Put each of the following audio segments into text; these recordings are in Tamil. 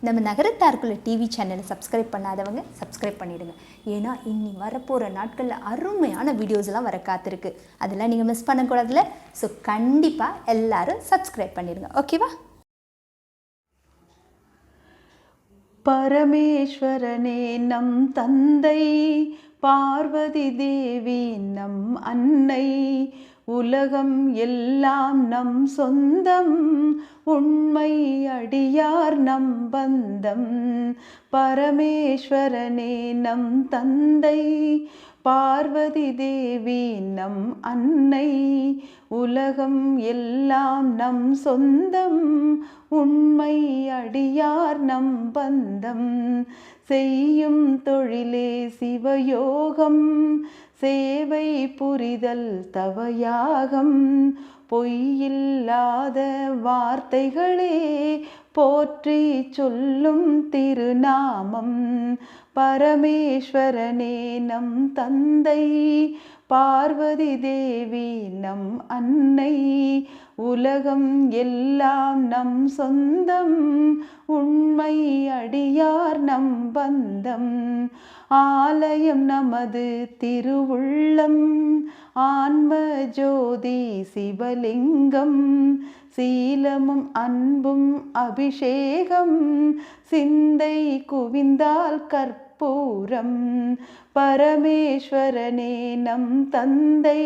நம்ம நகரத்தாருக்குள்ள டிவி சேனலை சப்ஸ்கிரைப் பண்ணாதவங்க சப்ஸ்கிரைப் பண்ணிடுங்க. ஏன்னா இன்னி வரப்போகிற நாட்களில் அருமையான வீடியோஸ்லாம் வர காத்திருக்கு. அதெல்லாம் நீங்கள் மிஸ் பண்ணக்கூடாதுல. ஸோ கண்டிப்பாக எல்லாரும் சப்ஸ்கிரைப் பண்ணிடுங்க. ஓகேவா? பரமேஸ்வரனே நம் தந்தை, பார்வதி தேவி நம் அன்னை, உலகம் எல்லாம் நம் சொந்தம், உண்மை அடியார் நம் பந்தம். பரமேஸ்வரனே நம் தந்தை, பார்வதி தேவி நம் அன்னை, உலகம் எல்லாம் நம் சொந்தம், உண்மை அடியார் நம் பந்தம். செய்யும் தொழிலே சிவயோகம், சேவை புரிதல் தவயாகம், பொய்யில்லாத வார்த்தைகளே போற்றி சொல்லும் திருநாமம். பரமேஸ்வரனே நம் தந்தை, பார்வதி தேவி நம் அன்னை, உலகம் எல்லாம் நம் சொந்தம், உண்மை அடியார் நம் பந்தம். ஆலயம் நமது திருவுள்ளம், ஆன்ம ஜோதி சிவலிங்கம், சீலமும் அன்பும் அபிஷேகம், சிந்தை குவிந்தால் கற்பூரம். பரமேஸ்வரனே நம் தந்தை,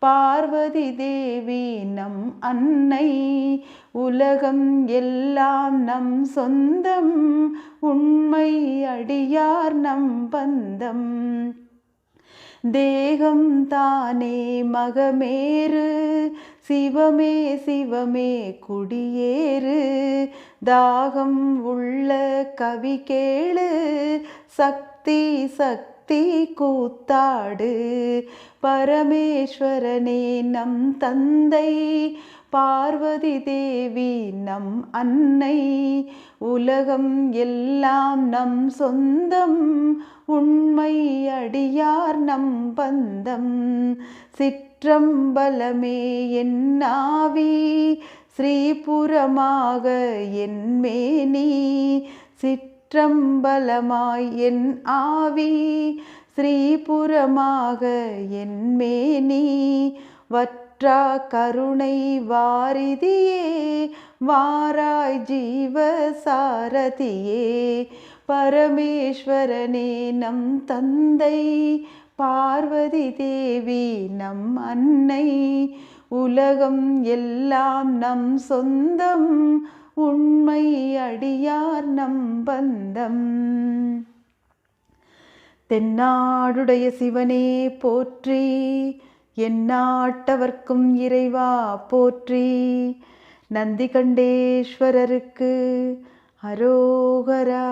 பார்வதி தேவி நம் அன்னை, உலகம் எல்லாம் நம் சொந்தம், உண்மை அடியார் நம் பந்தம். தேகம் தானே மகமேறு, சிவமே சிவமே குடியேறு, தாகம் உள்ள கவி கேளு, சக்தி சக்தி கூத்தாடு. பரமேஸ்வரனே நம் தந்தை, பார்வதி தேவி நம் அன்னை, உலகம் எல்லாம் நம் சொந்தம், உண்மை அடியார் நம் பந்தம். சிற்றம்பலமே என் ஆவி, ஸ்ரீபுரமாக என் மேனி, சிற்றம்பலமாய் என் ஆவி, ஸ்ரீபுரமாக என் மேனி, வற்றா கருணை வாரிதியே, வாராய் ஜீவ சாரதியே. பரமேஸ்வரனே நம் தந்தை, பார்வதி தேவி நம் அன்னை, உலகம் எல்லாம் நம் சொந்தம், உண்மை அடியார் நம் பந்தம். தென்னாடுடைய சிவனே போற்றி, எந்நாட்டவர்க்கும் இறைவா போற்றி, நந்திகண்டேஸ்வரருக்கு அரோகரா.